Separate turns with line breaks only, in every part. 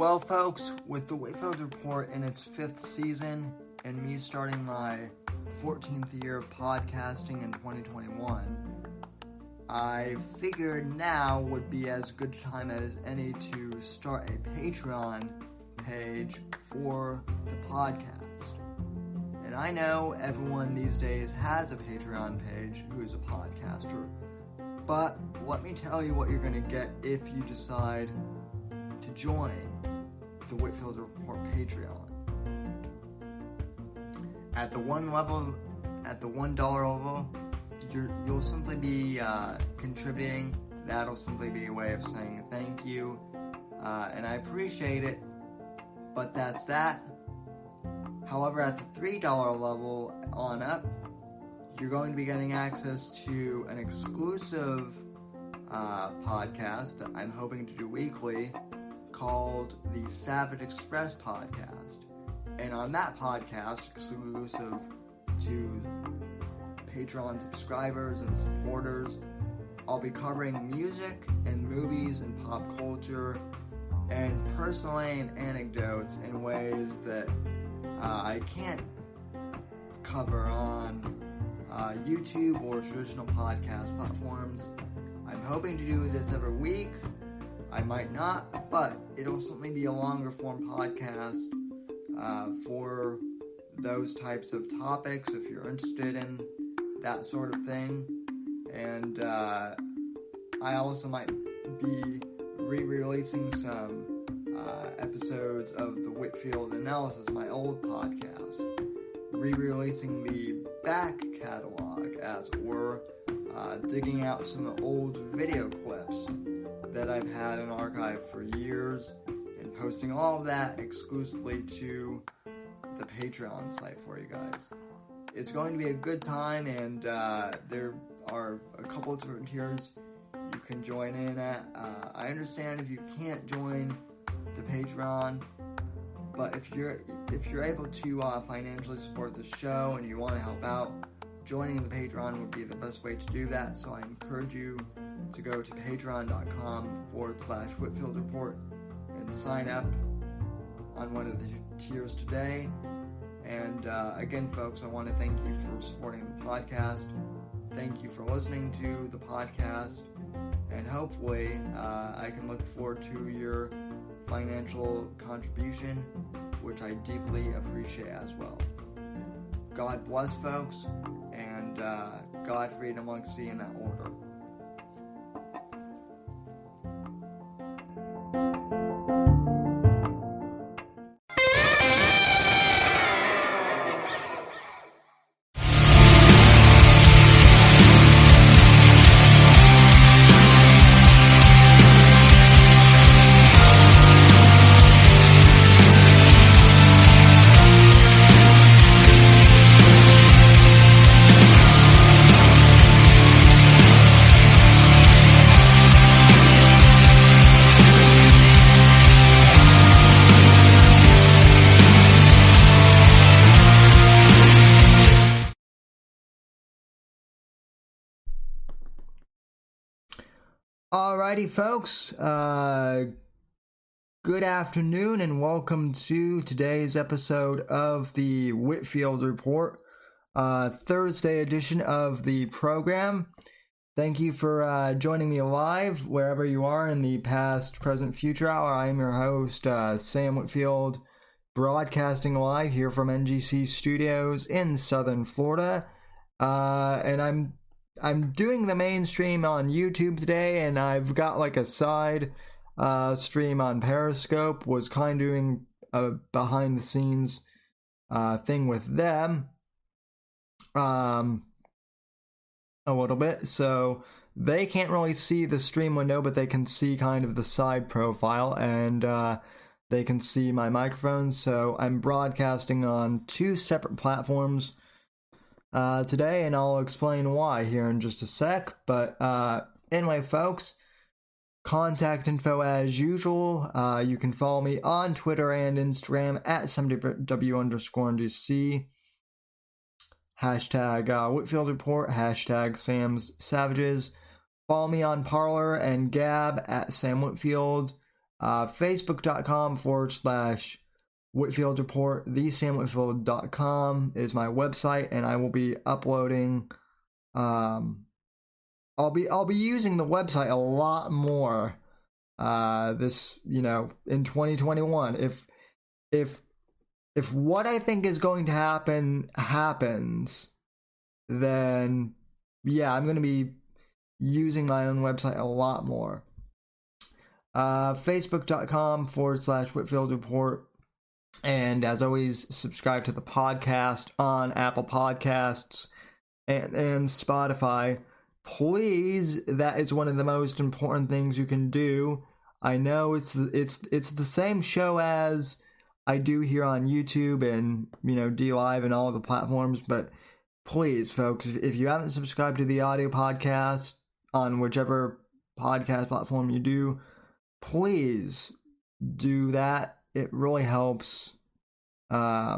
Well, folks, with the Whitfield Report in its 5th season and me starting my 14th year of podcasting in 2021, I figured now would be as good a time as any to start a Patreon page for the podcast. And I know everyone these days has a Patreon page who is a podcaster, but let me tell you what you're going to get if you decide to join the Whitfield Report Patreon. At the $1 level, you'll simply be contributing. That'll simply be a way of saying thank you, and I appreciate it, but that's that. However, at the $3 level on up, you're going to be getting access to an exclusive podcast that I'm hoping to do weekly called the Savage Express Podcast. And on that podcast, exclusive to Patreon subscribers and supporters, I'll be covering music and movies and pop culture and personal anecdotes in ways that I can't cover on YouTube or traditional podcast platforms. I'm hoping to do this every week. I might not, but it'll certainly be a longer form podcast for those types of topics if you're interested in that sort of thing. And I also might be re-releasing some episodes of the Whitfield Analysis, my old podcast, re-releasing the back catalog, as it were, digging out some old video clips that I've had in archive for years and posting all of that exclusively to the Patreon site for you guys. It's going to be a good time, and there are a couple of different tiers you can join in at. I understand if you can't join the Patreon, but if you're able to financially support the show and you want to help out, joining the Patreon would be the best way to do that. So I encourage you to go to patreon.com/Whitfield Report and sign up on one of the tiers today. And again, folks, I want to thank you for supporting the podcast. Thank you for listening to the podcast. And hopefully, I can look forward to your financial contribution, which I deeply appreciate as well. God bless, folks, and God, freedom, legacy in that order. Alrighty, folks, good afternoon and welcome to today's episode of the Whitfield Report, Thursday edition of the program. Thank you for joining me live wherever you are in the past, present, future hour. I am your host, Sam Whitfield, broadcasting live here from NGC Studios in Southern Florida, and I'm doing the main stream on YouTube today, and I've got like a side stream on Periscope. Was kind of doing a behind the scenes thing with them a little bit, so they can't really see the stream window, but they can see kind of the side profile, and they can see my microphone. So I'm broadcasting on two separate platforms today, and I'll explain why here in just a sec. But anyway, folks, contact info as usual. You can follow me on Twitter and Instagram at SamW_NDC. Hashtag Whitfield Report, hashtag Sam's Savages. Follow me on Parler and Gab at Sam Whitfield. Facebook.com/Whitfield Report. TheSamWhitfield.com is my website, and I will be uploading. I'll be using the website a lot more. This, in 2021. If what I think is going to happen happens, then yeah, I'm going to be using my own website a lot more. Facebook.com/Whitfield Report. And as always, subscribe to the podcast on Apple Podcasts and Spotify. Please, that is one of the most important things you can do. I know it's the same show as I do here on YouTube and, D Live and all of the platforms, but please, folks, if you haven't subscribed to the audio podcast on whichever podcast platform you do, please do that. It really helps. It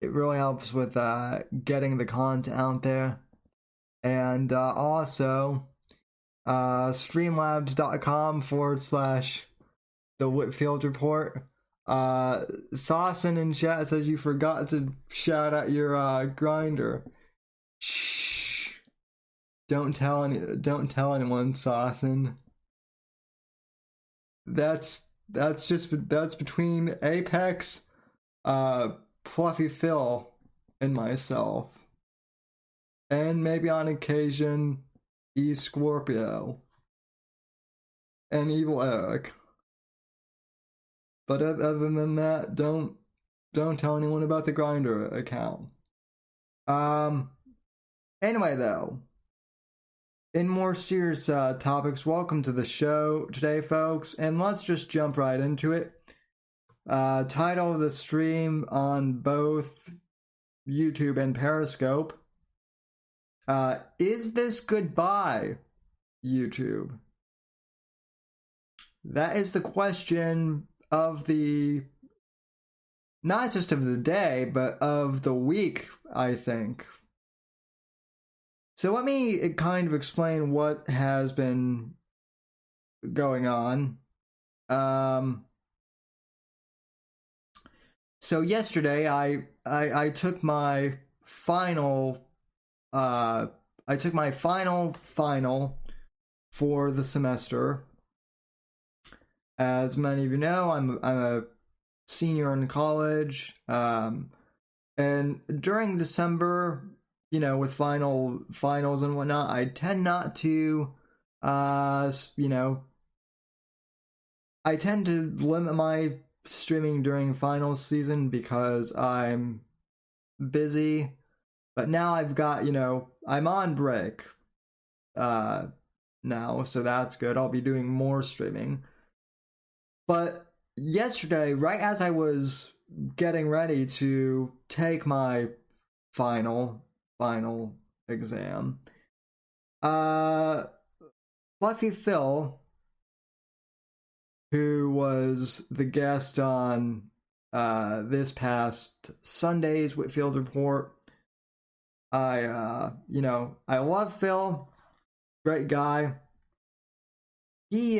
really helps with getting the content out there. And also, streamlabs.com/The Whitfield Report. Saucin in chat says you forgot to shout out your grinder. Shh. Don't tell anyone, Saucin. That's between Apex, Fluffy Phil, and myself. And maybe on occasion, Scorpio. And Evil Eric. But other than that, don't tell anyone about the Grindr account. Anyway, though, in more serious topics, welcome to the show today, folks, and let's just jump right into it. Title of the stream on both YouTube and Periscope: is this goodbye, YouTube? That is the question of not just of the day, but of the week, I think. So let me kind of explain what has been going on. So yesterday I took my final final for the semester. As many of you know, I'm a senior in college, and during December, with finals and whatnot, I tend not to, I tend to limit my streaming during finals season because I'm busy. But now I've got, I'm on break now, so that's good. I'll be doing more streaming. But yesterday, right as I was getting ready to take my final exam, Fluffy Phil, who was the guest on this past Sunday's Whitfield Report, I love Phil, great guy. He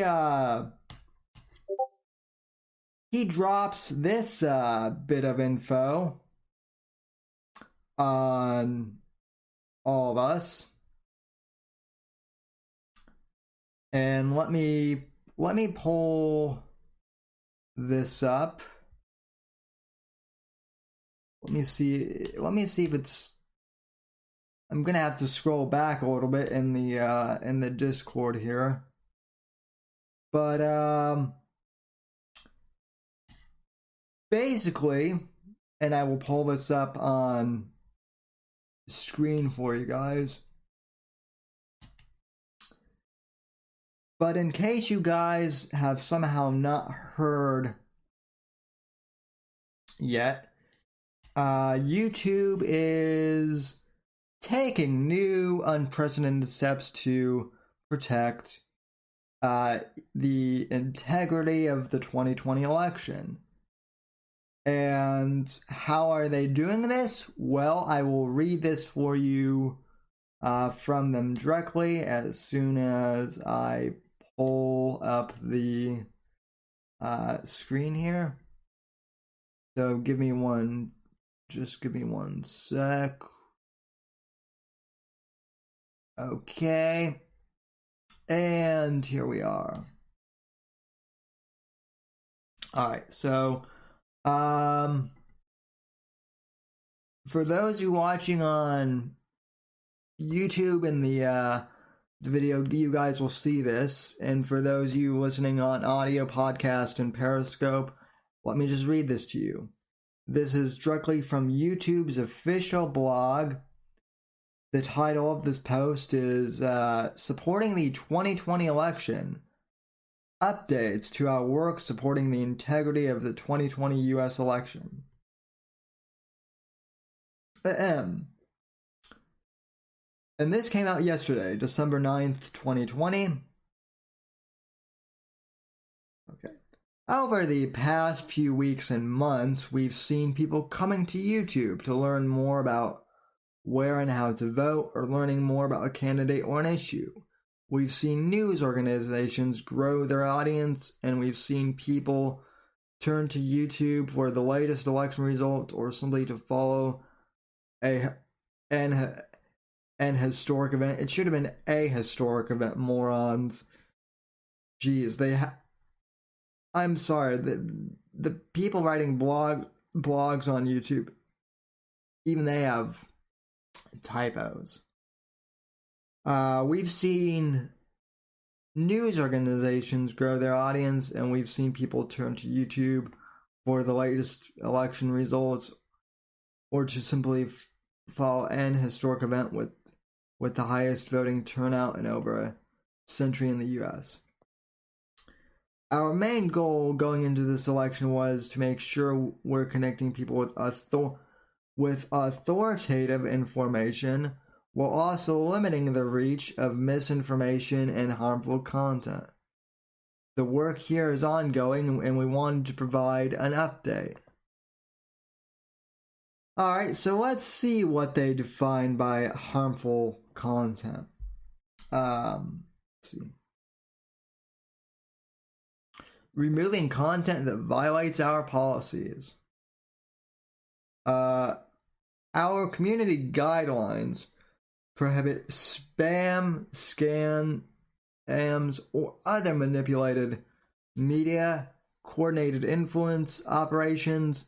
drops this bit of info on all of us. And let me pull this up. Let me see if it's, I'm gonna have to scroll back a little bit in the Discord here. But basically, and I will pull this up on screen for you guys. But in case you guys have somehow not heard yet, YouTube is taking new unprecedented steps to protect the integrity of the 2020 election. And how are they doing this? Well, I will read this for you from them directly as soon as I pull up the screen here. So give me one sec. Okay. And here we are. Alright, so for those of you watching on YouTube and the video, you guys will see this. And for those of you listening on audio podcast and Periscope, let me just read this to you. This is directly from YouTube's official blog. The title of this post is Supporting the 2020 Election. Updates to our work supporting the integrity of the 2020 U.S. election. And this came out yesterday, December 9th, 2020. Okay. Over the past few weeks and months, we've seen people coming to YouTube to learn more about where and how to vote, or learning more about a candidate or an issue. We've seen news organizations grow their audience, and we've seen people turn to YouTube for the latest election results, or simply to follow an historic event. It should have been a historic event, morons. Jeez, I'm sorry, the people writing blogs on YouTube, even they have typos. We've seen news organizations grow their audience, and we've seen people turn to YouTube for the latest election results, or to simply follow an historic event with the highest voting turnout in over a century in the U.S. Our main goal going into this election was to make sure we're connecting people with authoritative information, while also limiting the reach of misinformation and harmful content. The work here is ongoing, and we wanted to provide an update. Alright, so let's see what they define by harmful content. Let's see. Removing content that violates our policies. Our community guidelines prohibit spam, scams, or other manipulated media, coordinated influence operations,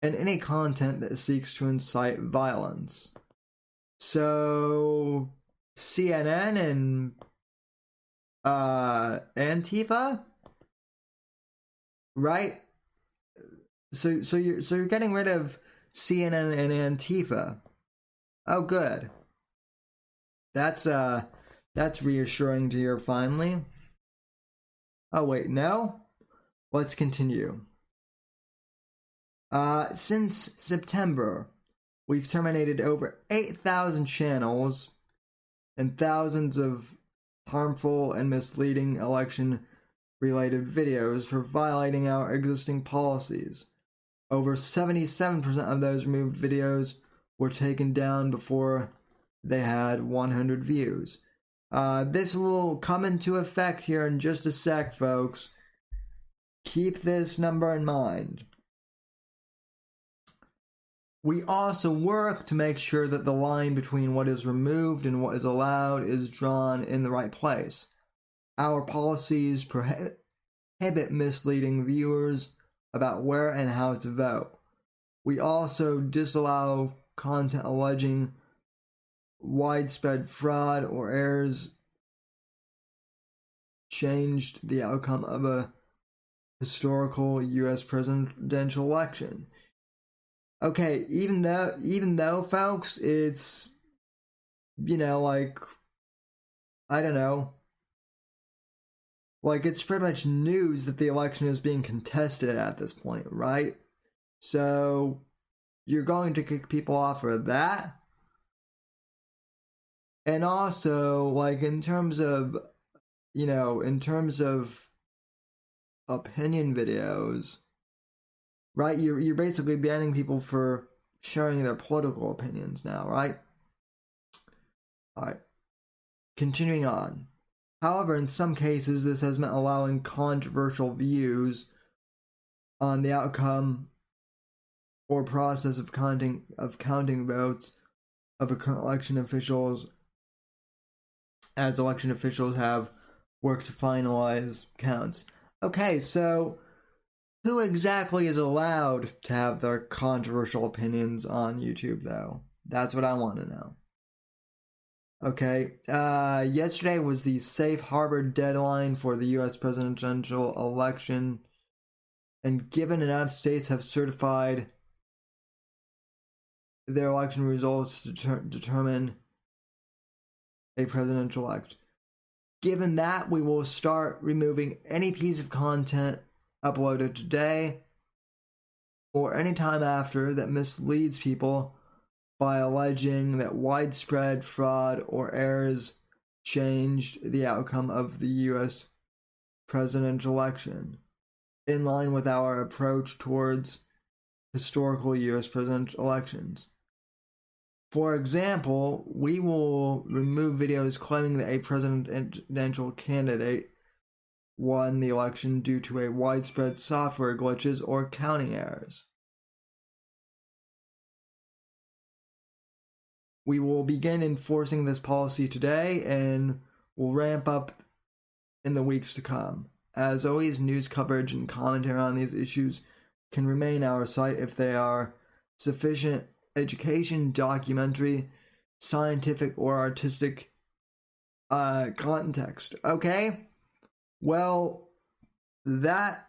and any content that seeks to incite violence. So, CNN and Antifa, right? So you're getting rid of CNN and Antifa. Oh, good. That's reassuring to hear finally. Oh wait, no? Let's continue. Since September, we've terminated over 8,000 channels and thousands of harmful and misleading election-related videos for violating our existing policies. Over 77% of those removed videos were taken down before they had 100 views. This will come into effect here in just a sec, folks. Keep this number in mind. We also work to make sure that the line between what is removed and what is allowed is drawn in the right place. Our policies prohibit misleading viewers about where and how to vote. We also disallow content alleging widespread fraud or errors changed the outcome of a historical U.S. presidential election. Okay, even though, folks, it's, like, I don't know, like, it's pretty much news that the election is being contested at this point, right? So, you're going to kick people off for that. And also, like, in terms of opinion videos, right? You're basically banning people for sharing their political opinions now, right? All right. Continuing on. However, in some cases, this has meant allowing controversial views on the outcome or process of counting votes of a current election officials, as election officials have worked to finalize counts. Okay, so who exactly is allowed to have their controversial opinions on YouTube, though? That's what I want to know. Okay, yesterday was the safe harbor deadline for the U.S. presidential election, and given enough states have certified their election results to determine a president-elect. Given that, we will start removing any piece of content uploaded today or any time after that misleads people by alleging that widespread fraud or errors changed the outcome of the U.S. presidential election, in line with our approach towards historical U.S. presidential elections. For example, we will remove videos claiming that a presidential candidate won the election due to a widespread software glitches or counting errors. We will begin enforcing this policy today and will ramp up in the weeks to come. As always, news coverage and commentary on these issues can remain our site if they are sufficient education, documentary, scientific, or artistic context. Okay? Well, that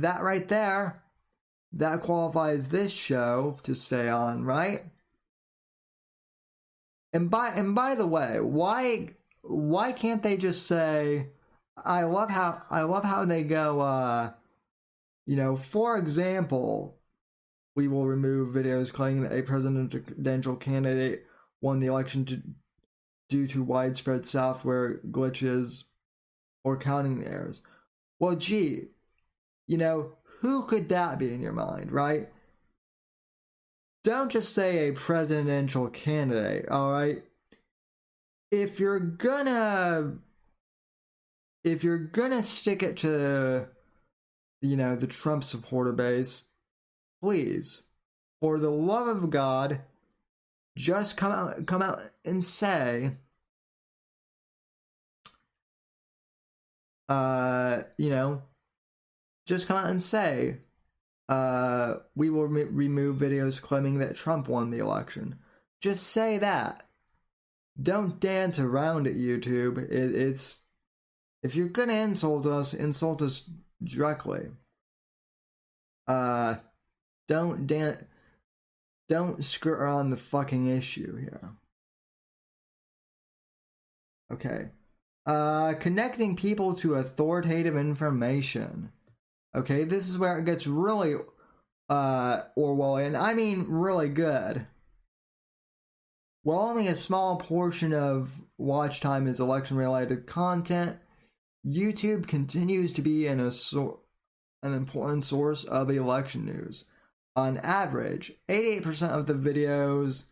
right there, that qualifies this show to stay on, right? And by the way, why can't they just say, I love how they go, for example, we will remove videos claiming that a presidential candidate won the election due to widespread software glitches or counting errors. Well, gee, who could that be in your mind, right? Don't just say a presidential candidate, all right? If you're gonna stick it to, the Trump supporter base, please, for the love of God, just come out and say, just come out and say, we will remove videos claiming that Trump won the election. Just say that. Don't dance around it, YouTube. It's if you're gonna insult us directly. Don't skirt around the fucking issue here. Okay. Connecting people to authoritative information. Okay, this is where it gets really Orwellian. I mean, really good. While only a small portion of watch time is election-related content, YouTube continues to be an important source of election news. On average, 88% of the videos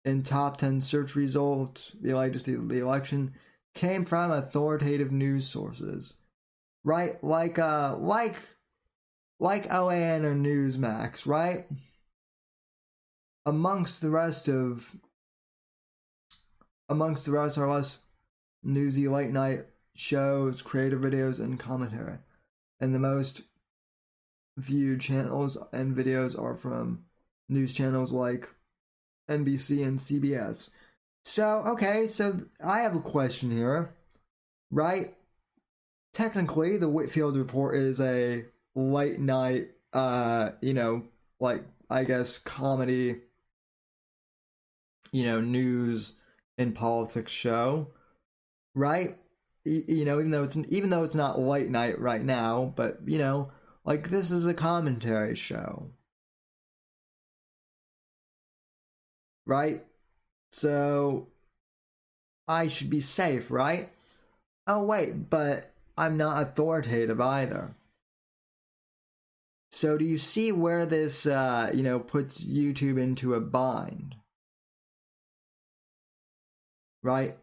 in top 10 search results related to the election came from authoritative news sources, right? Like OAN or Newsmax, right? Amongst the rest are less newsy late night shows, creative videos, and commentary. And the most viewed channels and videos are from news channels like NBC and CBS. So, okay, so I have a question here, right? Technically, the Whitfield Report is a late night, like, I guess, comedy, news and politics show, right? Even though it's not late night right now, but, like, this is a commentary show, right? So I should be safe, right? Oh, wait, but I'm not authoritative either. So do you see where this, puts YouTube into a bind? Right?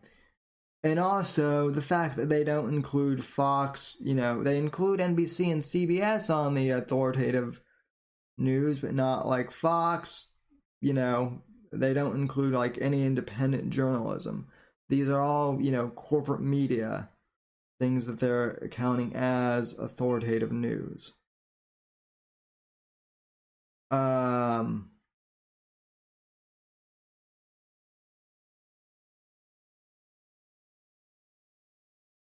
And also the fact that they don't include Fox, they include NBC and CBS on the authoritative news, but not like Fox, they don't include like any independent journalism. These are all, corporate media, things that they're accounting as authoritative news.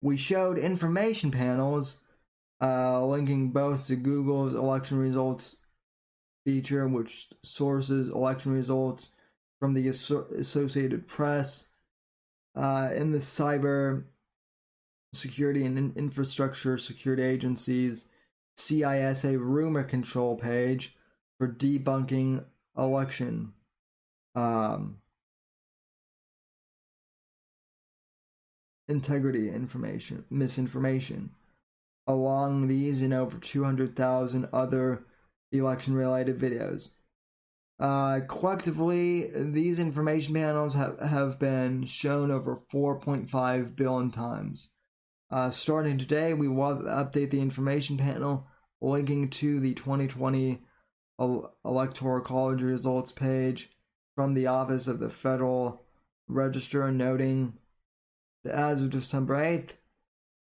We showed information panels linking both to Google's election results feature, which sources election results from the Associated Press, in the cyber security and infrastructure security agencies CISA rumor control page for debunking election integrity misinformation. Along these and over 200,000 other election-related videos. Collectively, these information panels have been shown over 4.5 billion times. Starting today, we will update the information panel linking to the 2020 Electoral College results page from the Office of the Federal Register, noting that as of December 8th,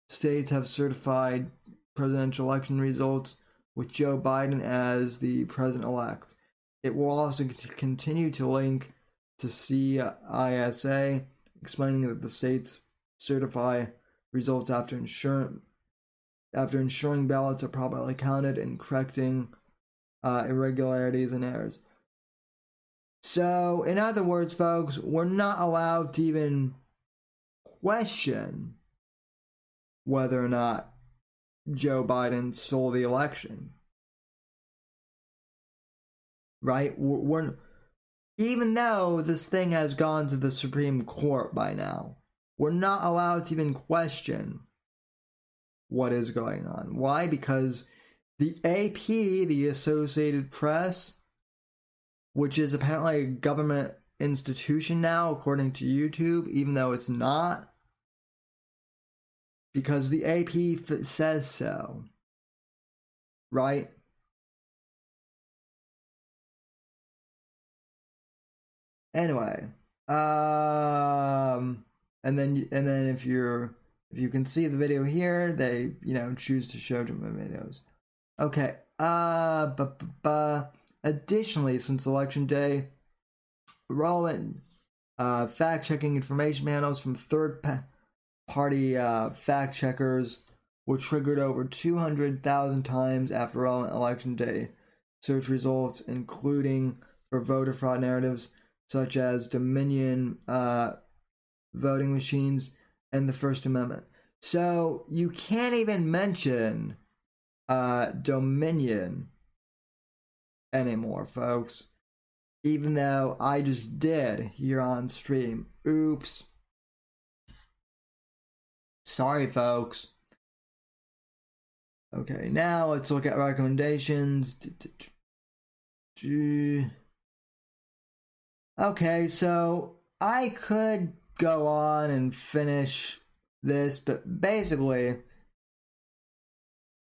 states have certified presidential election results with Joe Biden as the president-elect. It will also continue to link to CISA, explaining that the states certify results after ensuring ballots are properly counted and correcting irregularities and errors. So, in other words, folks, we're not allowed to even question whether or not Joe Biden stole the election. Right? Even though this thing has gone to the Supreme Court by now, we're not allowed to even question what is going on. Why? Because the AP, the Associated Press, which is apparently a government institution now, according to YouTube, even though it's not, because the AP says so, right? Anyway, and then if you can see the video here, they choose to show different videos. Okay. Additionally, since election day, relevant fact-checking information panels from third-party fact checkers were triggered over 200,000 times after relevant election day search results, including for voter fraud narratives such as Dominion voting machines and the First Amendment. So you can't even mention Dominion anymore, folks. Even though I just did here on stream. Oops. Sorry, folks. Okay, now let's look at recommendations. Okay, so I could go on and finish this, but basically,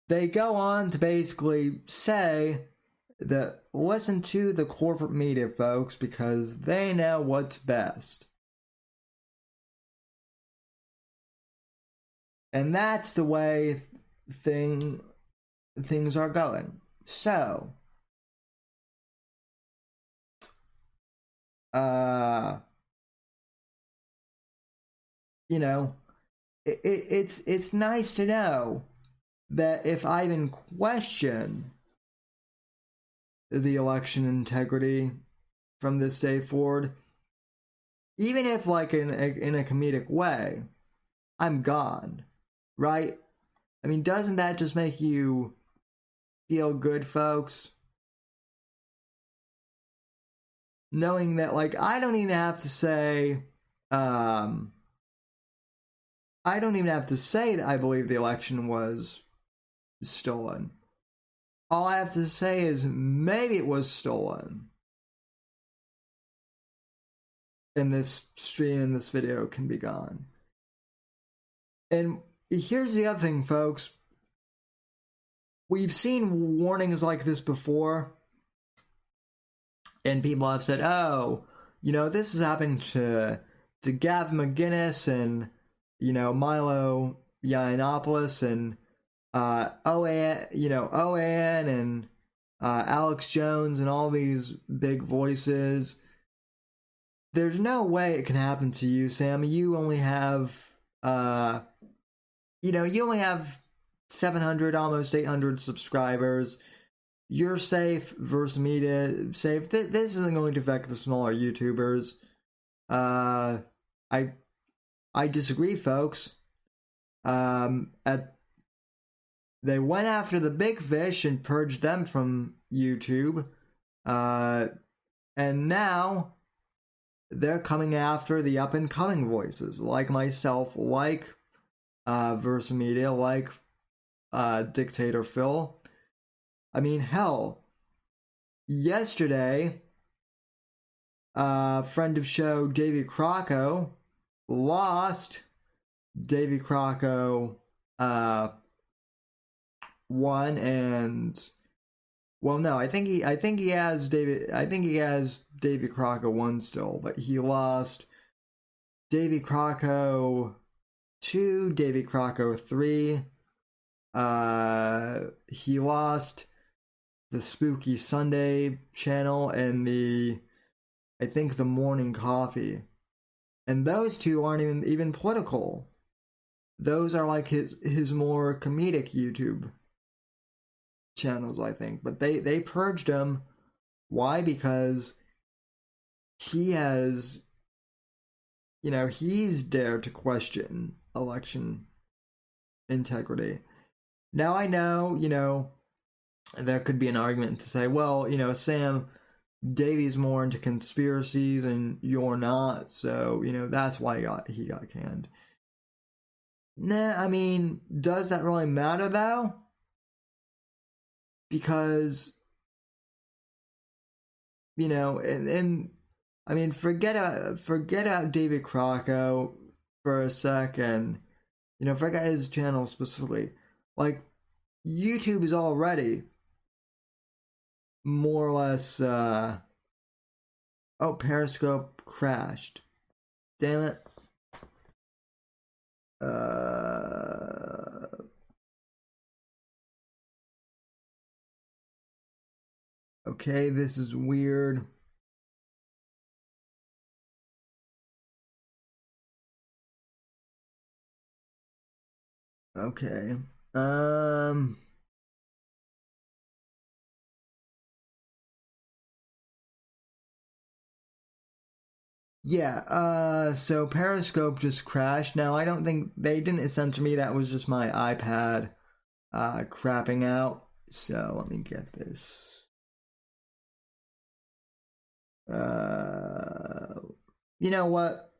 they go on to basically say that listen to the corporate media, folks, because they know what's best. And that's the way things are going. So, it's nice to know that if I even question the election integrity from this day forward, even if like in a comedic way, I'm gone, right? I mean, doesn't that just make you feel good, folks? Knowing that, like, I don't even have to say that I believe the election was stolen. All I have to say is maybe it was stolen. And this stream and this video can be gone. And here's the other thing, folks. We've seen warnings like this before, and people have said, "Oh, this is happening to Gavin McGinnis and Milo Yiannopoulos and OAN and Alex Jones and all these big voices. There's no way it can happen to you, Sam. You only have you only have 700, almost 800 subscribers. You're safe versus media safe. This isn't going to affect the smaller YouTubers." I disagree, folks. They went after the big fish and purged them from YouTube, and now they're coming after the up and coming voices like myself, like Versa Media, like Dictator Phil. I mean, hell, yesterday, friend of show Davey Crocco lost. Davey Crocco won, and no, I think he has Davey Crocco won still, but he lost Davey Crocco 2, Davey Crocco 3. He lost the Spooky Sunday channel and the Morning Coffee. And those two aren't even political. Those are like his more comedic YouTube channels, I think. But they purged him. Why? Because he has, he's dared to question election integrity. Now I know, there could be an argument to say, well, Sam, Davey's more into conspiracies and you're not, so, that's why he got canned. Nah, I mean, does that really matter, though? Because, and I mean, forget out David Crocco for a second. Forget his channel specifically. Like, YouTube is already more or less, Periscope crashed. Damn it. Okay, this is weird. Okay. Yeah, so Periscope just crashed. Now, I don't think they didn't censor me. That was just my iPad crapping out. So, let me get this. You know what?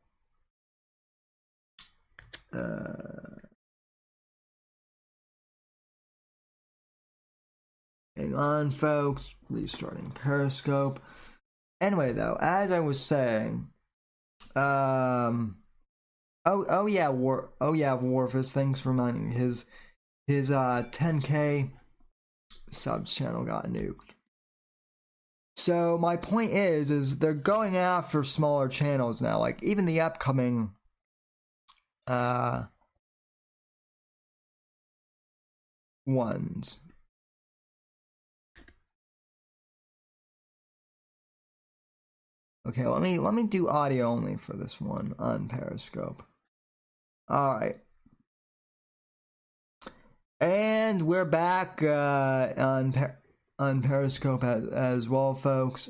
Hang on, folks. Restarting Periscope. Anyway, though, as I was saying, Warfus, thanks for reminding me. His 10K subs channel got nuked. So my point is they're going after smaller channels now. Like even the upcoming ones. Okay, let me do audio only for this one on Periscope. All right. And we're back on Periscope as well, folks.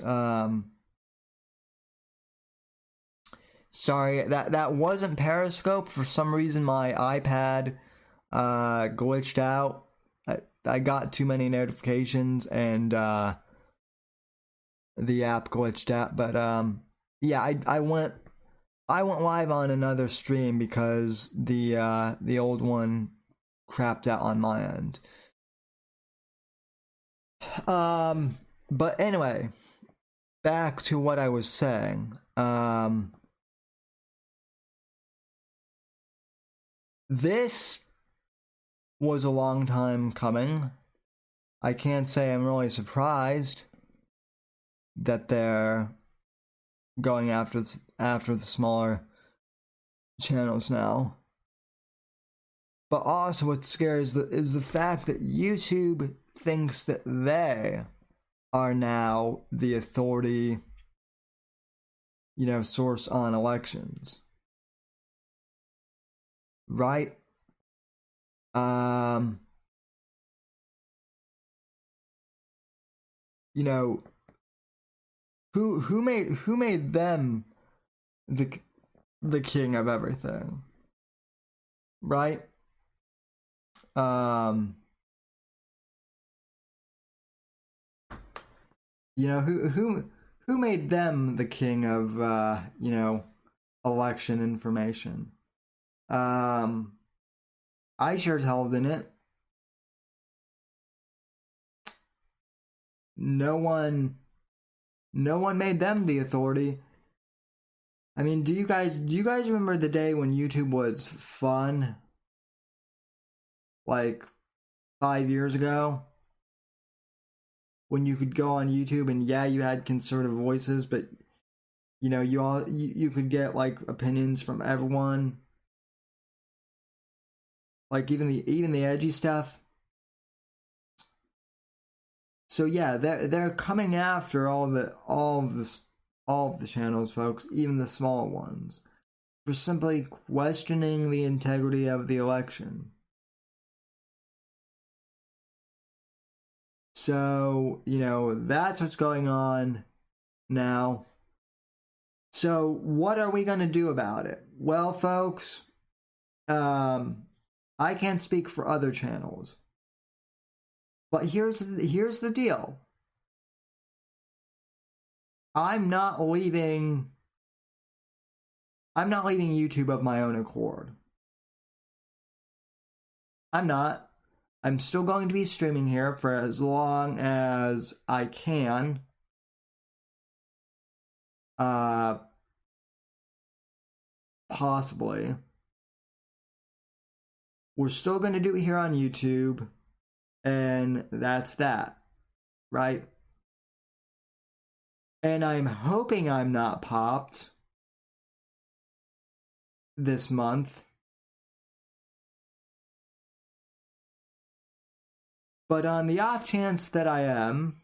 Sorry, that wasn't Periscope. For some reason, my iPad glitched out. I got too many notifications and the app glitched out. But yeah, I went live on another stream because the old one crapped out on my end. But anyway, back to what I was saying. this was a long time coming. I can't say I'm really surprised that they're going after the smaller channels now. But also what's scary is the fact that YouTube thinks that they are now the authority, source on elections. Right? Who made them the king of everything? Right? Who made them the king of election information? I sure as hell didn't. No one made them the authority. I mean, do you guys remember the day when YouTube was fun? Like 5 years ago? When you could go on YouTube and you had conservative voices, but you could get like opinions from everyone. Like even the edgy stuff. So yeah, they're coming after all of the channels, folks, even the small ones, for simply questioning the integrity of the election. So, that's what's going on now. So, what are we going to do about it? Well, folks, I can't speak for other channels. But here's the deal. I'm not leaving YouTube of my own accord. I'm not. I'm still going to be streaming here for as long as I can. Possibly. We're still going to do it here on YouTube, and that's that, right? And I'm hoping I'm not popped this month. But on the off chance that I am,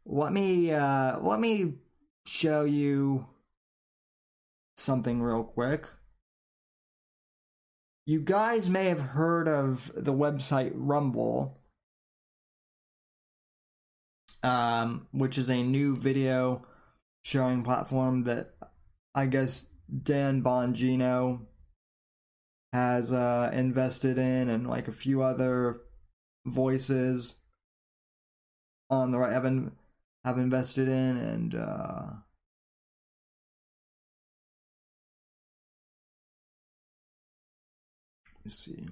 let me show you something real quick. You guys may have heard of the website Rumble, which is a new video sharing platform that I guess Dan Bongino has invested in, and like a few other voices on the right have invested in, and let's see.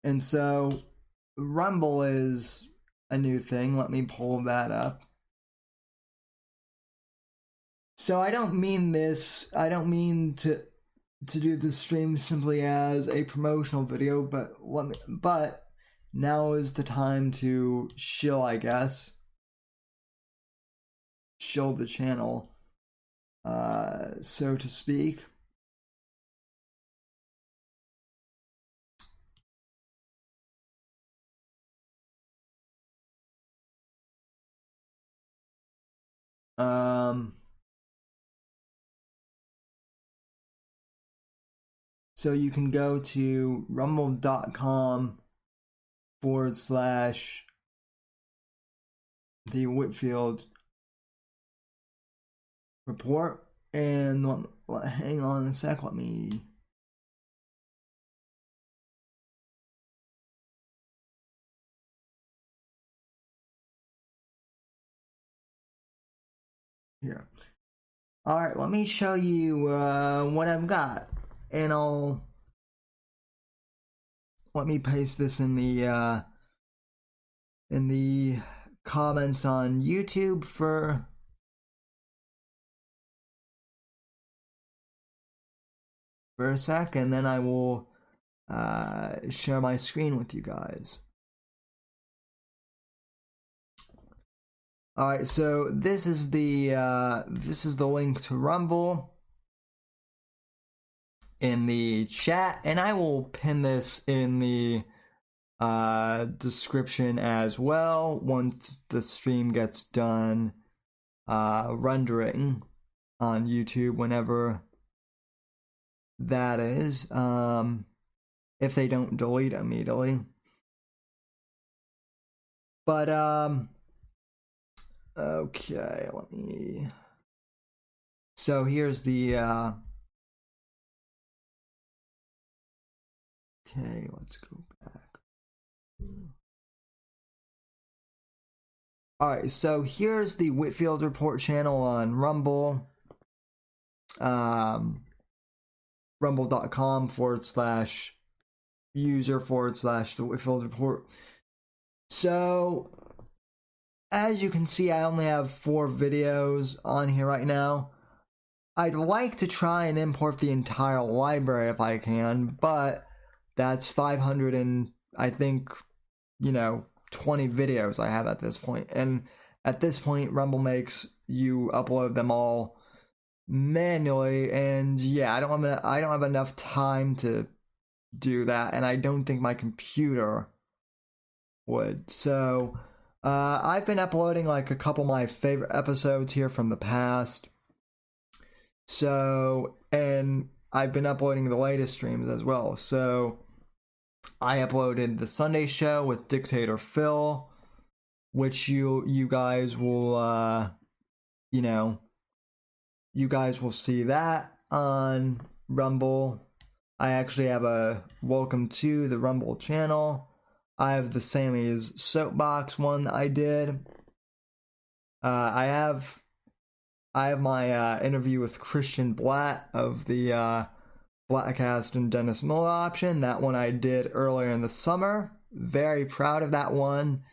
And so Rumble is a new thing. Let me pull that up. So I don't mean to do this stream simply as a promotional video, but now is the time to shill, I guess. Shill the channel, so to speak. So you can go to rumble.com / the Whitfield Report. And hang on a sec, let me... Here. Alright, let me show you what I've got. And let me paste this in the comments on YouTube for for a sec, and then I will share my screen with you guys. All right, so this is the link to Rumble in the chat, and I will pin this in the description as well once the stream gets done rendering on YouTube, whenever that is, if they don't delete immediately. But okay, let me, so here's the okay, let's go back. Alright, so here's the Whitfield Report channel on Rumble. Rumble.com/user/the Whitfield Report. So, as you can see, I only have 4 videos on here right now. I'd like to try and import the entire library if I can, but that's 500 and I think, 20 videos I have at this point. And at this point, Rumble makes you upload them all manually, and yeah, I don't have enough time to do that, and I don't think my computer would. So I've been uploading like a couple of my favorite episodes here from the past. So, and I've been uploading the latest streams as well. So I uploaded the Sunday show with Dictator Phil, which you guys will you guys will see that on Rumble. I actually have a welcome to the Rumble channel. I have the Sammy's Soapbox one I did. I have my interview with Christian Blatt of the Blackcast and Dennis Miller option. That one I did earlier in the summer. Very proud of that one.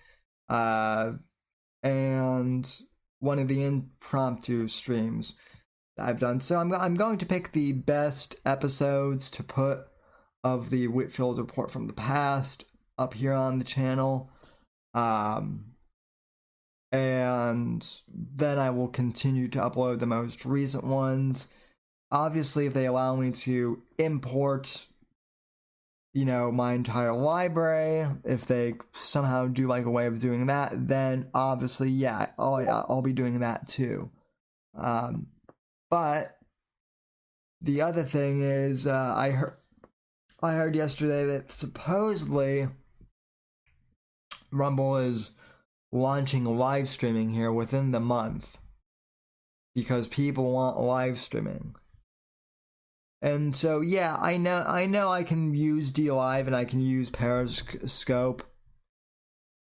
And one of the impromptu streams I've done. So I'm going to pick the best episodes to put of the Whitfield Report from the past up here on the channel. And then I will continue to upload the most recent ones. Obviously, if they allow me to import, my entire library, if they somehow do like a way of doing that, then obviously, yeah, I'll be doing that too. But the other thing is, I heard yesterday that supposedly Rumble is launching live streaming here within the month because people want live streaming. And so, yeah, I know I can use DLive and I can use Periscope.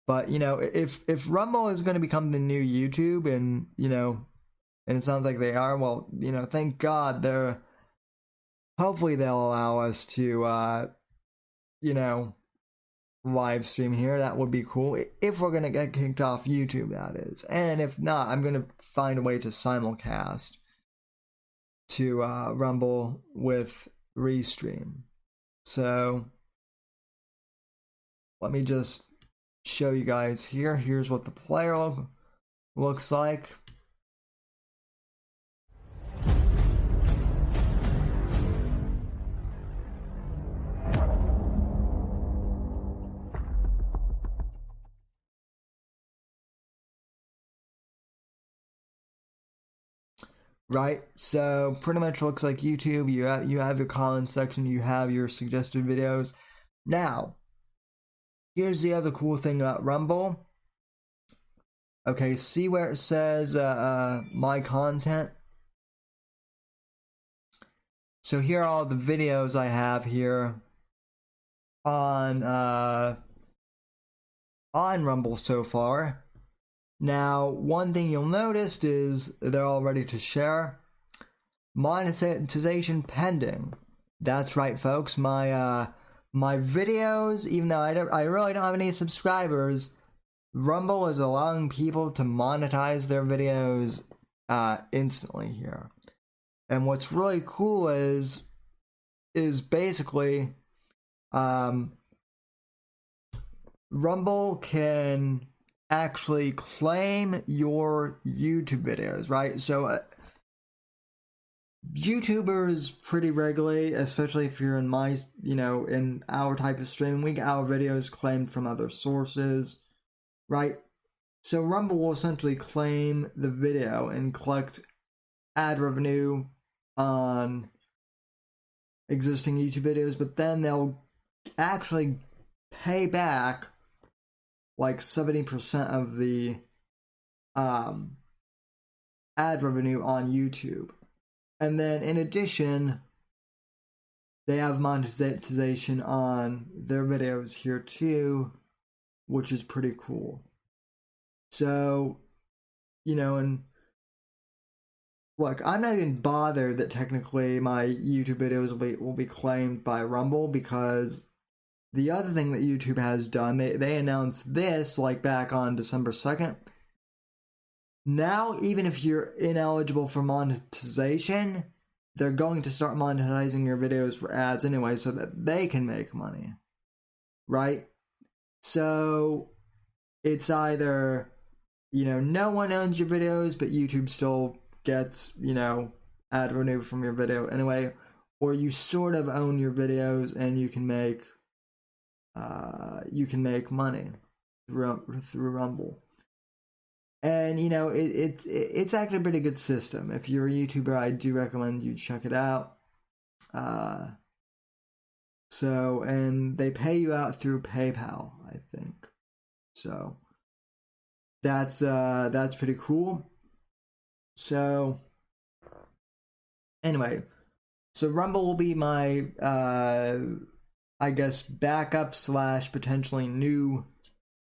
But, if Rumble is going to become the new YouTube and, and it sounds like they are, well, thank God hopefully they'll allow us to, live stream here. That would be cool. If we're going to get kicked off YouTube, that is. And if not, I'm going to find a way to simulcast to Rumble with Restream. So let me just show you guys here. Here's what the player looks like. Right, so pretty much looks like YouTube. You have your comments section, you have your suggested videos. Now, here's the other cool thing about Rumble. Okay, see where it says my content? So here are all the videos I have here on Rumble so far. Now, one thing you'll notice is they're all ready to share. Monetization pending. That's right, folks. My videos, even though I really don't have any subscribers, Rumble is allowing people to monetize their videos instantly here. And what's really cool is is basically Rumble can actually claim your YouTube videos, right? So YouTubers pretty regularly, especially if you're in my, in our type of stream, we get our videos claimed from other sources, right? So Rumble will essentially claim the video and collect ad revenue on existing YouTube videos, but then they'll actually pay back like 70% of the ad revenue on YouTube. And then in addition, they have monetization on their videos here too, which is pretty cool. So, and look, I'm not even bothered that technically my YouTube videos will be claimed by Rumble, because the other thing that YouTube has done, they announced this like back on December 2nd. Now, even if you're ineligible for monetization, they're going to start monetizing your videos for ads anyway so that they can make money, right? So it's either, no one owns your videos, but YouTube still gets, ad revenue from your video anyway, or you sort of own your videos and you can make money through Rumble. And it's actually a pretty good system. If you're a YouTuber, I do recommend you check it out. And they pay you out through PayPal, I think. So that's pretty cool. So anyway, so Rumble will be my I guess backup / potentially new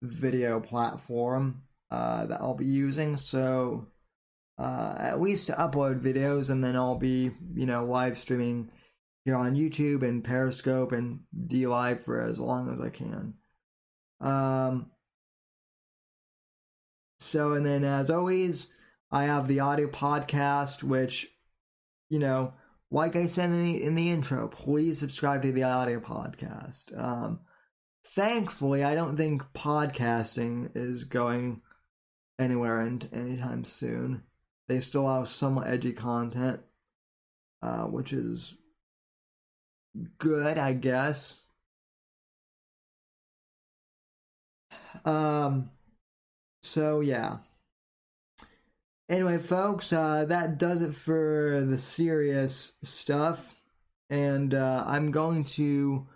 video platform that I'll be using. So at least to upload videos, and then I'll be live streaming here on YouTube and Periscope and DLive for as long as I can. So, and then as always, I have the audio podcast, which, like I said in the intro, please subscribe to the audio podcast. Thankfully, I don't think podcasting is going anywhere anytime soon. They still have somewhat edgy content, which is good, I guess. So yeah. Anyway, folks, that does it for the serious stuff, and I'm going to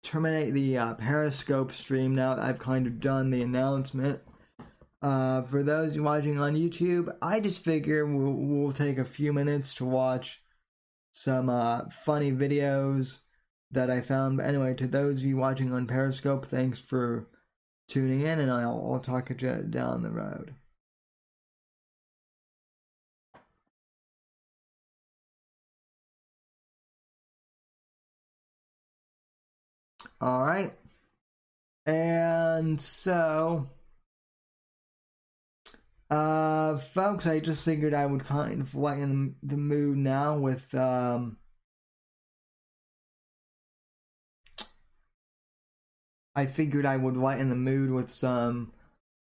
terminate the Periscope stream now that I've kind of done the announcement. For those watching on YouTube, I just figure we'll take a few minutes to watch some funny videos that I found. But anyway, to those of you watching on Periscope, thanks for tuning in, and I'll talk to you down the road. All right. And so, folks, I just figured I would kind of lighten the mood now with, I figured I would lighten the mood with some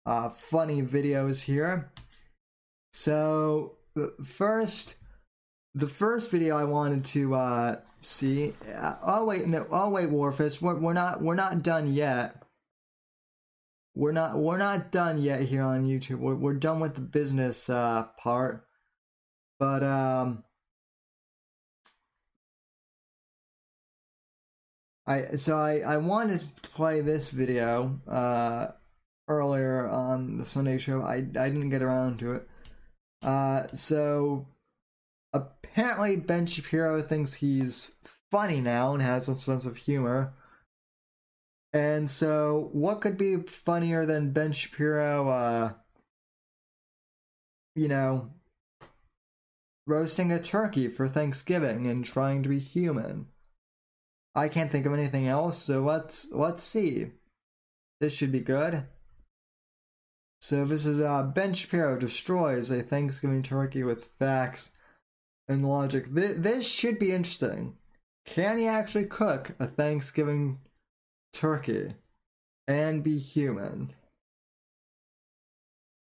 funny videos here. So the first video I wanted to see. Warfist. We're not done yet. We're not done yet here on YouTube. We're done with the business part, but I wanted to play this video earlier on the Sunday show. I didn't get around to it. So apparently Ben Shapiro thinks he's funny now and has a sense of humor. And so what could be funnier than Ben Shapiro roasting a turkey for Thanksgiving and trying to be human? I can't think of anything else, so let's see. This should be good. So this is Ben Shapiro destroys a Thanksgiving turkey with facts and logic. This should be interesting. Can he actually cook a Thanksgiving turkey and be human?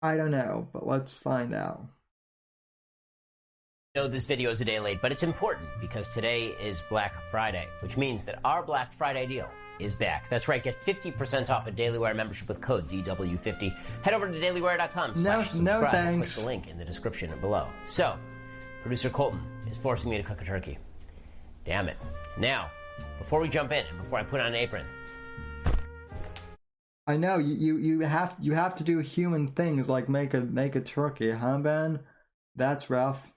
I don't know, but let's find out.
I know this video is a day late, but it's important because today is Black Friday, which means that our Black Friday deal is back. That's right, get 50% off a Daily Wire membership with code DW50. Head over to dailywire.com/subscribe
no
and
thanks.
click the link in the description below. So, producer Colton is forcing me to cook a turkey. Damn it. Now, before we jump in and before I put on an apron,
I know you have to do human things like make a turkey, huh, Ben? That's rough.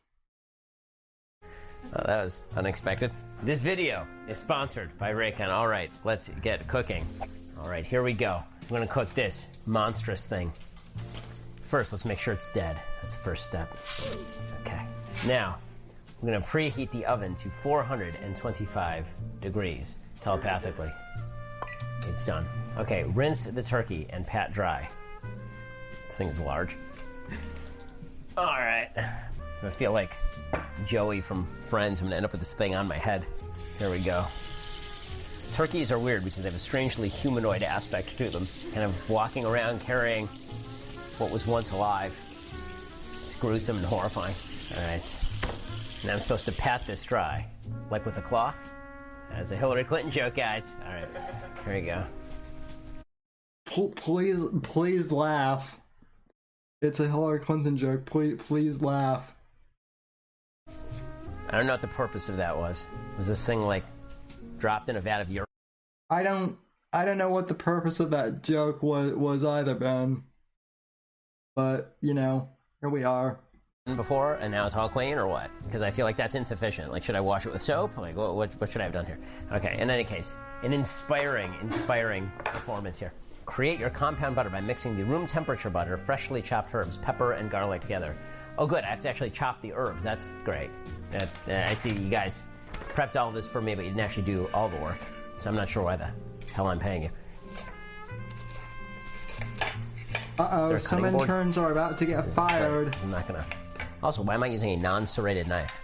oh, that was unexpected. This video is sponsored by Raycon. All right, let's get cooking. All right, here we go. I'm gonna cook this monstrous thing. First, let's make sure it's dead. That's the first step. Okay. Now, I'm gonna preheat the oven to 425 degrees telepathically. It's done. Okay, rinse the turkey and pat dry. This thing's large. All right. I feel like Joey from Friends. I'm gonna end up with this thing on my head. Here we go. Turkeys are weird because they have a strangely humanoid aspect to them. Kind of walking around carrying what was once alive. It's gruesome and horrifying. All right. Now I'm supposed to pat this dry, like with a cloth. That's a Hillary Clinton joke, guys. All right, here we go.
Please laugh. It's a Hillary Clinton joke. Please laugh.
I don't know what the purpose of that was. Was this thing like dropped in a vat of urine?
I don't know what the purpose of that joke was either, Ben. But you know, here we are.
Before and now it's all clean, or what? Because I feel like that's insufficient. Like, should I wash it with soap? Like, what should I have done here? Okay, in any case, an inspiring performance here. Create your compound butter by mixing the room temperature butter, freshly chopped herbs, pepper, and garlic together. Oh, good, I have to actually chop the herbs. That's great. I see you guys prepped all of this for me, but you didn't actually do all the work. So I'm not sure why the hell I'm paying you.
Uh-oh, some interns are about to get fired.
I'm not gonna... Also, why am I using a non-serrated knife?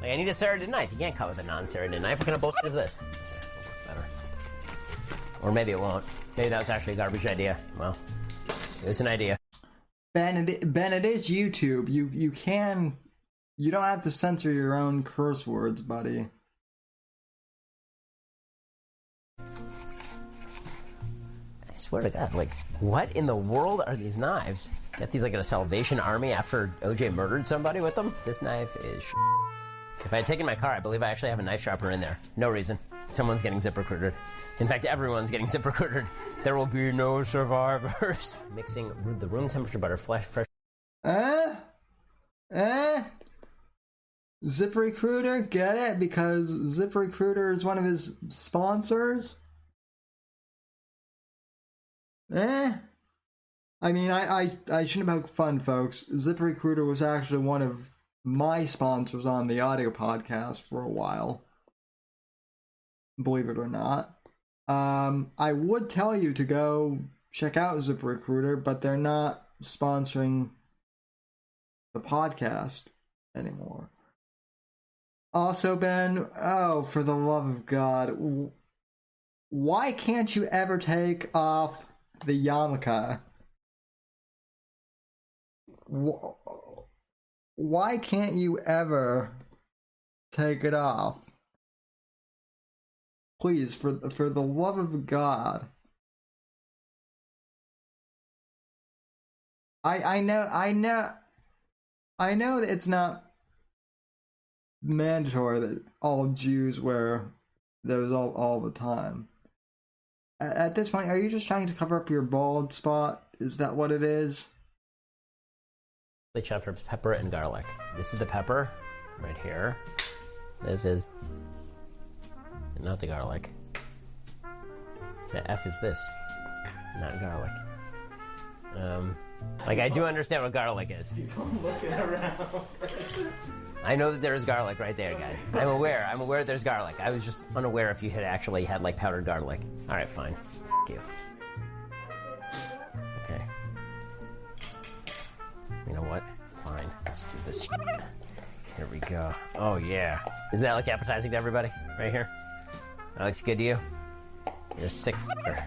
Like, I need a serrated knife. You can't cut with a non-serrated knife. What kind of bullshit is this? Okay, this will work better. Or maybe it won't. Maybe that was actually a garbage idea. Well, it was an idea.
Ben, it is YouTube. You don't have to censor your own curse words, buddy.
I swear to God, like, what in the world are these knives? Got these like in a Salvation Army after OJ murdered somebody with them? This knife is If I had taken my car, I believe I actually have a knife sharpener in there. No reason. Someone's getting zip-recruited. In fact, everyone's getting zip-recruited. There will be no survivors. Mixing the room temperature butter, fresh.
ZipRecruiter, get it? Because ZipRecruiter is one of his sponsors? I mean, I shouldn't poke fun, folks. ZipRecruiter was actually one of my sponsors on the audio podcast for a while. Believe it or not. I would tell you to go check out ZipRecruiter, but they're not sponsoring the podcast anymore. Also, Ben, oh, for the love of God, why can't you ever take off the yarmulke? Why can't you ever take it off? Please, for the love of God. I know that it's not mandatory that all Jews wear those all the time. At this point, are you just trying to cover up your bald spot? Is that what it is?
They chopped herbs, pepper, and garlic. This is the pepper, right here. This is not the garlic. The F is this, not garlic. Like, I do understand what garlic is.
People looking around.
I know that there is garlic right there, guys. I'm aware there's garlic. I was just unaware if you had actually had, like, powdered garlic. Alright, fine. F you. Okay. You know what? Fine. Let's do this shit. Here we go. Oh, yeah. Isn't that, like, appetizing to everybody right here? That looks good to you? You're a sick f***er.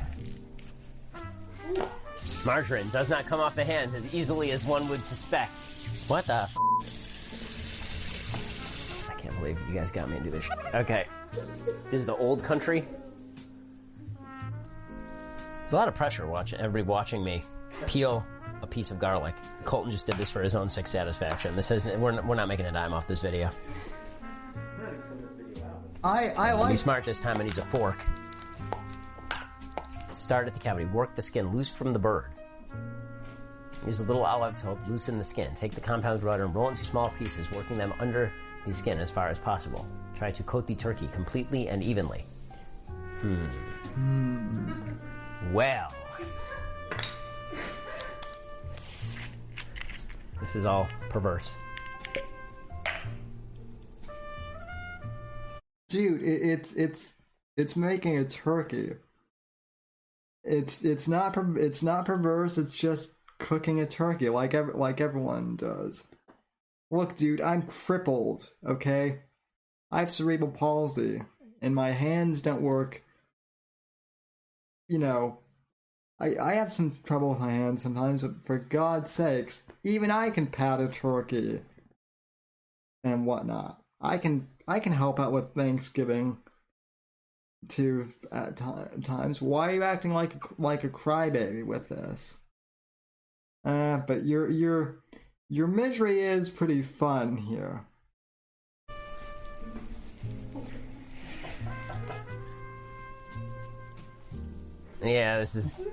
Margarine does not come off the hands as easily as one would suspect. What the f***? I can't believe you guys got me to do this shit. Okay. This is the old country. It's a lot of pressure everybody watching me peel a piece of garlic. Colton just did this for his own sick satisfaction. This isn't, we're not making a dime off this video.
I like...
Be smart this time and use a fork. Start at the cavity. Work the skin loose from the bird. Use a little olive to help loosen the skin. Take the compound rudder and roll into small pieces, working them under the skin as far as possible. Try to coat the turkey completely and evenly. Well. This is all perverse.
Dude, it's making a turkey. It's not perverse. It's just cooking a turkey like everyone does. Look, dude, I'm crippled. Okay, I have cerebral palsy, and my hands don't work. You know, I have some trouble with my hands sometimes, but for God's sakes, even I can pat a turkey and whatnot. I can help out with Thanksgiving too at times. Why are you acting like a crybaby with this? But your misery is pretty fun here.
Yeah, this is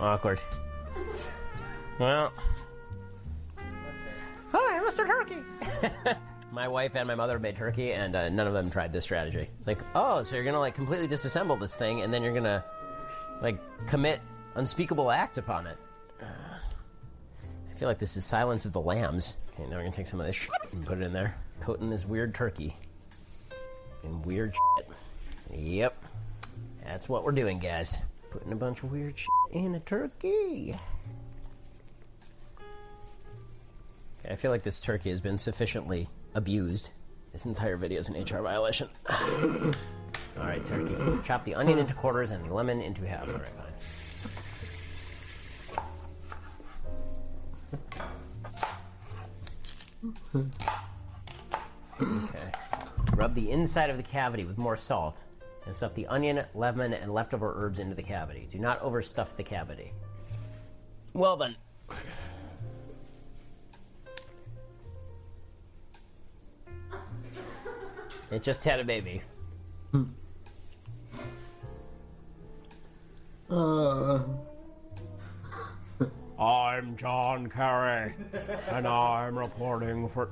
awkward. Well, hi, Mr. Turkey. My wife and my mother made turkey, and none of them tried this strategy. It's like, oh, so you're gonna like completely disassemble this thing, and then you're gonna like commit unspeakable acts upon it. I feel like this is Silence of the Lambs. Okay, now we're gonna take some of this shit and put it in there, coating this weird turkey in weird shit. Yep, that's what we're doing, guys. Putting a bunch of weird shit in a turkey. Okay, I feel like this turkey has been sufficiently abused. This entire video is an HR violation. Alright, turkey. Chop the onion into quarters and the lemon into half. Alright, fine. Okay. Rub the inside of the cavity with more salt and stuff the onion, lemon, and leftover herbs into the cavity. Do not overstuff the cavity. Well then. It just had a baby. I'm John Kerry, and I'm reporting for...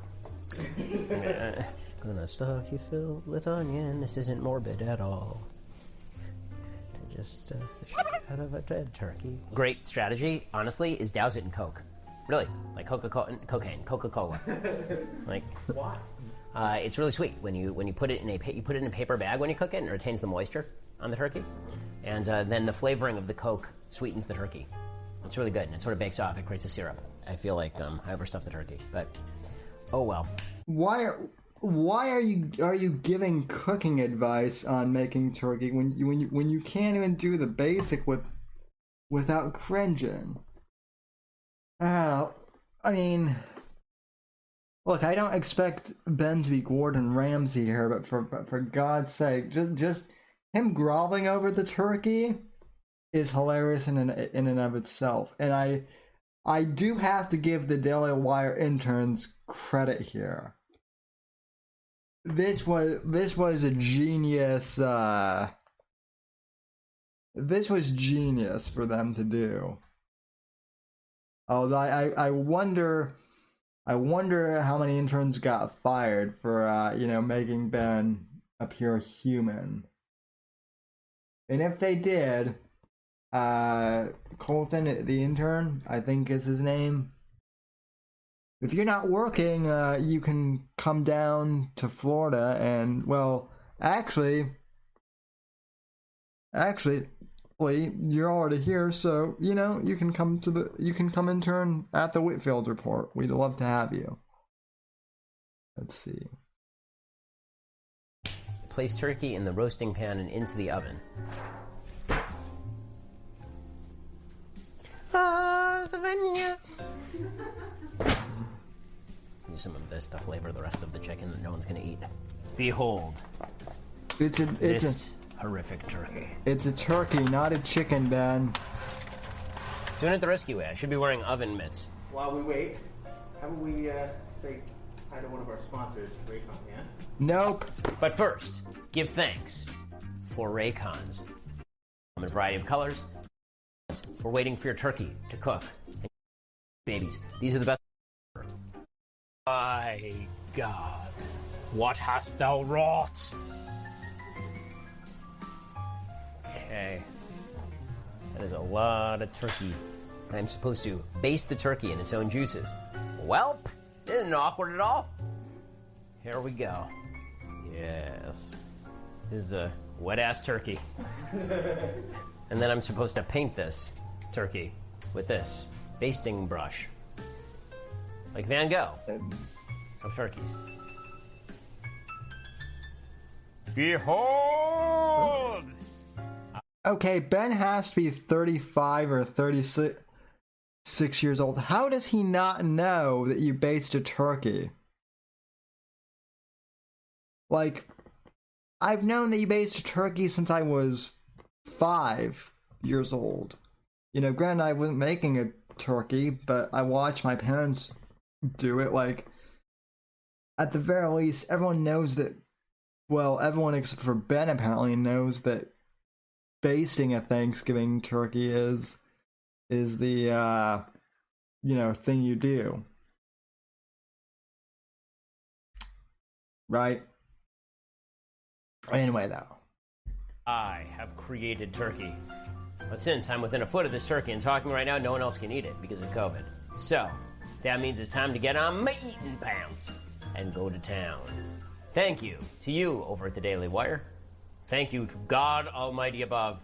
Gonna stuff you filled with onion. This isn't morbid at all. I just stuff the shit out of a dead turkey. Great strategy, honestly, is douse it in Coke. Really, like Coca-Cola, Coca-Cola. Like, why? It's really sweet when you put it in a paper bag when you cook it, and it retains the moisture on the turkey, and then the flavoring of the Coke sweetens the turkey. It's really good, and it sort of bakes off. It creates a syrup. I feel like I overstuffed the turkey, but oh well. Why
are you giving cooking advice on making turkey when you can't even do the basic without cringing? I mean, look, I don't expect Ben to be Gordon Ramsay here, but for God's sake, just him groveling over the turkey is hilarious in and of itself. And I do have to give the Daily Wire interns credit here. This was a genius. This was genius for them to do. Although I wonder how many interns got fired for making Ben appear human. And if they did, Colton, the intern, I think is his name. If you're not working, you can come down to Florida and, well, actually, you're already here, so, you can come intern at the Whitfield Report. We'd love to have you.
Let's see.
Place turkey in the roasting pan and into the oven. Use some of this to flavor the rest of the chicken that no one's going to eat. Behold, this horrific turkey.
It's a turkey, not a chicken, Ben.
Doing it the risky way. I should be wearing oven mitts.
While we wait, how about we say hi to one of our sponsors, Raycon, yeah?
Nope.
But first, give thanks for Raycons. In a variety of colors. We're waiting for your turkey to cook. Babies, these are the best.
My God, what hast thou wrought?
Okay. That is a lot of turkey. I'm supposed to baste the turkey in its own juices. Welp, this isn't awkward at all. Here we go. Yes. This is a wet-ass turkey. And then I'm supposed to paint this turkey with this basting brush. Like Van Gogh of turkeys. Behold!
Okay, Ben has to be 35 or 36 years old. How does he not know that you baste a turkey? Like, I've known that you baste a turkey since I was 5 years old. You know, granted, I wasn't making a turkey, but I watched my parents do it. Like, at the very least, everyone knows that, well, everyone except for Ben apparently knows that basting a Thanksgiving turkey is the, you know, thing you do. Right? Anyway, though.
I have created turkey. But since I'm within a foot of this turkey and talking right now, no one else can eat it because of COVID. So, that means it's time to get on my eating pants and go to town. Thank you to you over at the Daily Wire. Thank you to God Almighty above.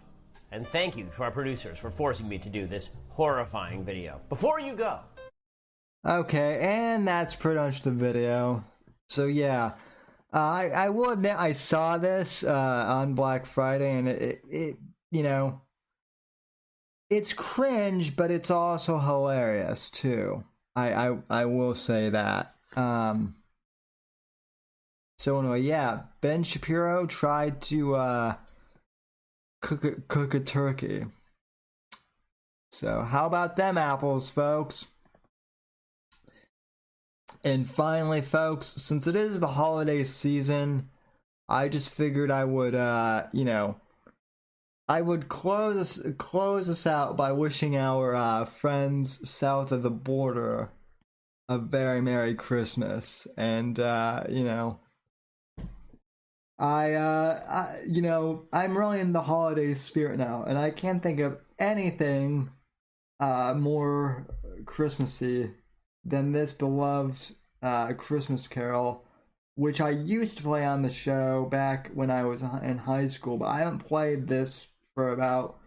And thank you to our producers for forcing me to do this horrifying video. Before you go.
Okay, and that's pretty much the video. So yeah, I will admit I saw this on Black Friday, and it you know, it's cringe, but it's also hilarious too. I will say that. So anyway, yeah, Ben Shapiro tried to cook a turkey. So how about them apples, folks? And finally, folks, since it is the holiday season, I just figured I would, you know, I would close us out by wishing our friends south of the border a very Merry Christmas. And, you know, you know, I'm really in the holiday spirit now, and I can't think of anything more Christmassy than this beloved Christmas Carol, which I used to play on the show back when I was in high school, but I haven't played this for about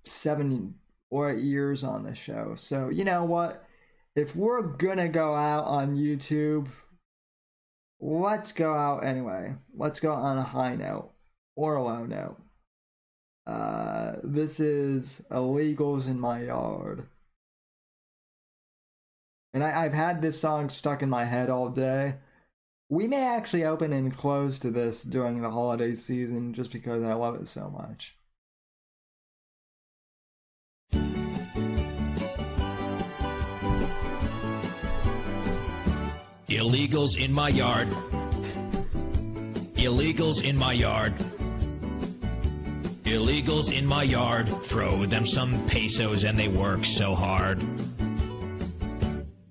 7 or 8 years on the show. So you know what? If we're gonna go out on YouTube, let's go out anyway. Let's go on a high note or a low note. This is Illegals in My Yard. And I've had this song stuck in my head all day. We may actually open and close to this during the holiday season just because I love it so much.
Illegals in my yard. Illegals in my yard. Illegals in my yard. Throw them some pesos and they work so hard.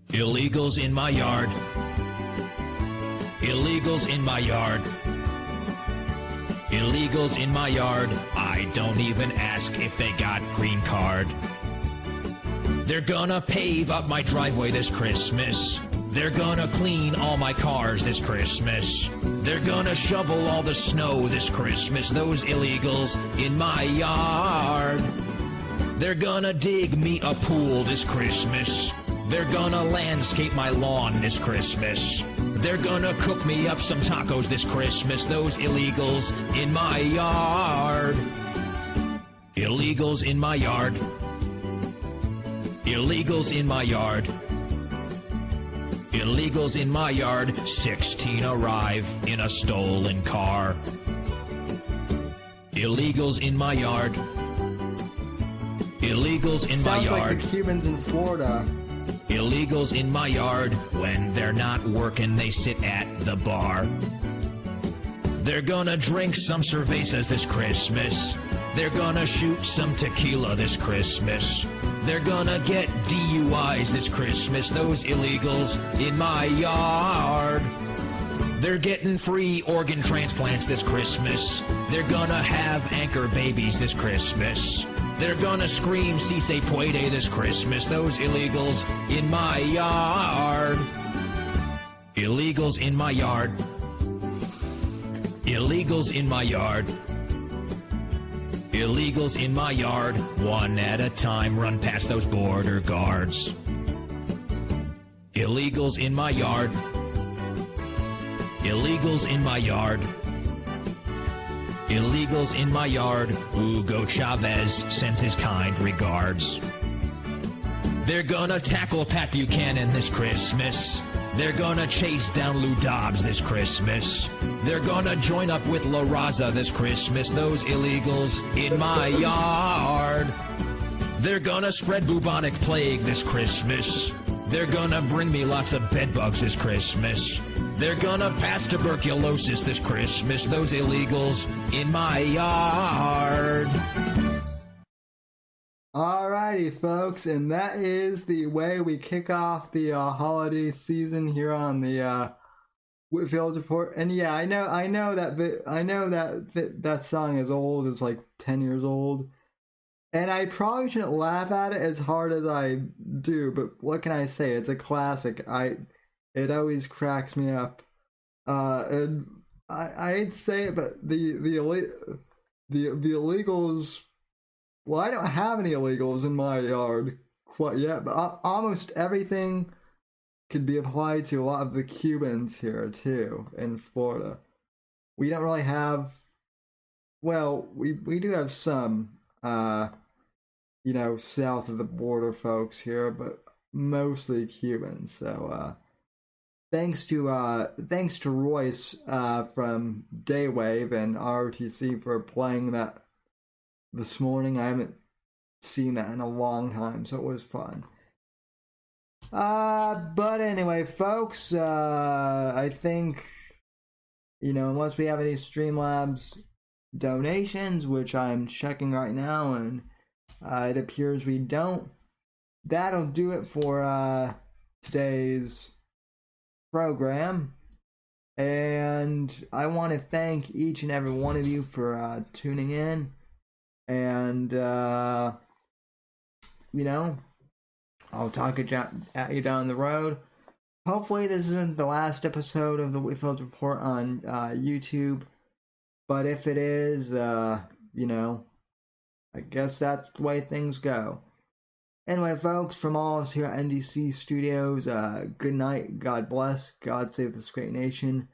Illegals in my yard. Illegals in my yard. Illegals in my yard. I don't even ask if they got green card. They're gonna pave up my driveway this Christmas. They're gonna clean all my cars this Christmas. They're gonna shovel all the snow this Christmas. Those illegals in my yard. They're gonna dig me a pool this Christmas. They're gonna landscape my lawn this Christmas. They're gonna cook me up some tacos this Christmas, those illegals in my yard. Illegals in my yard. Illegals in my yard. Illegals in my yard. 16 arrive in a stolen car. Illegals in my yard. Illegals in my
Sounds
yard.
like the Cubans in Florida.
Illegals in my yard. When they're not working, they sit at the bar. They're gonna drink some cervezas this Christmas. They're gonna shoot some tequila this Christmas. They're gonna get DUIs this Christmas, those illegals in my yard. They're getting free organ transplants this Christmas. They're gonna have anchor babies this Christmas. They're gonna scream "Si se puede" this Christmas, those illegals in my yard. Illegals in my yard. Illegals in my yard. Illegals in my yard, one at a time, run past those border guards. Illegals in my yard. Illegals in my yard. Illegals in my yard. Hugo Chavez sends his kind regards. They're gonna tackle Pat Buchanan this Christmas. They're gonna chase down Lou Dobbs this Christmas. They're gonna join up with La Raza this Christmas, those illegals in my yard. They're gonna spread bubonic plague this Christmas. They're gonna bring me lots of bedbugs this Christmas. They're gonna pass tuberculosis this Christmas, those illegals in my yard.
Alrighty, folks, and that is the way we kick off the holiday season here on the Whitfield Report. And yeah, I know that song is old. It's like 10 years old, and I probably shouldn't laugh at it as hard as I do. But what can I say? It's a classic. It always cracks me up. And I'd say it, but the illegals. Well, I don't have any illegals in my yard quite yet, but almost everything could be applied to a lot of the Cubans here, too, in Florida. We don't really have... Well, we do have some, south of the border folks here, but mostly Cubans. So, thanks to Royce from Daywave and ROTC for playing that this morning. I haven't seen that in a long time, so it was fun. But anyway, folks, I think, unless we have any Streamlabs donations, which I'm checking right now, and it appears we don't, that'll do it for today's program. And I want to thank each and every one of you for tuning in. And, I'll talk at you down the road. Hopefully this isn't the last episode of the Whitfield Report on YouTube. But if it is, I guess that's the way things go. Anyway, folks, from all of us here at NDC Studios, good night, God bless, God save this great nation.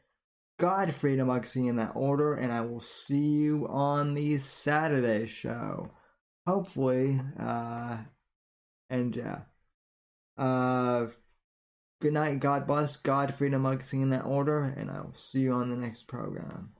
God, freedom, democracy in that order, and I will see you on the Saturday show. Hopefully, and yeah. Good night, God bless, God, freedom, democracy in that order, and I will see you on the next program.